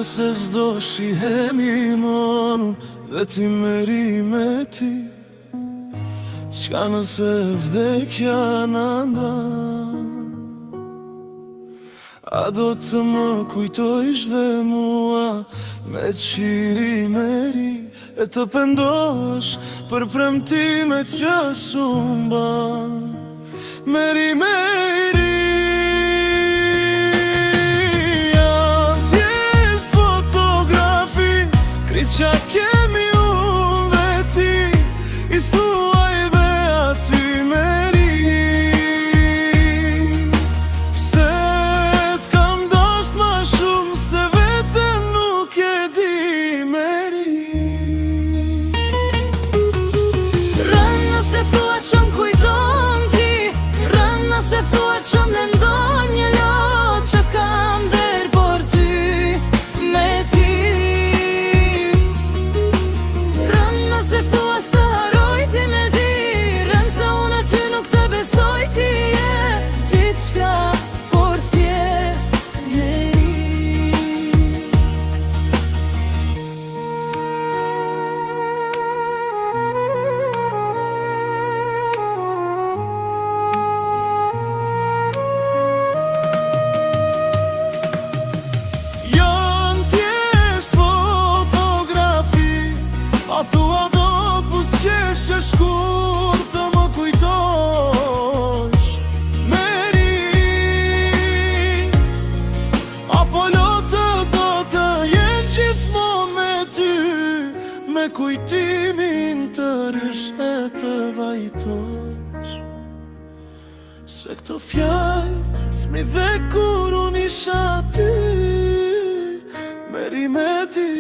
se s'do shihemi monun dhe ti meri me ti, qka nëse vdekja në ndan? A do të më kujtojsh dhe mua me qiri meri, e të pendosh për premtime që sumban? Meri, meri, janë t'jesht fotografi, kryqa kemi unë dhe ti, i thuaj dhe aty meri. Pse t'kam dasht ma shumë se vetëm nuk e di meri. Rënë se thua që m'kujton ti, rënë se thua që m'lendon një lot që kam der por ty me ti. Rënë se thua s'të haroj ti me di, rënë se unë ty nuk të besoj ti je gjithë shka por s'je meri. Janë t'jesht fotografi, a thua do pusqesh e shkur të më kujtosh meri. Apo lotët do të jenë gjithmonë me ty, me kujtimin të rysh e të vajtosh. Se këto fjallë s'mi dhe kur unë isha ty, meri me ty.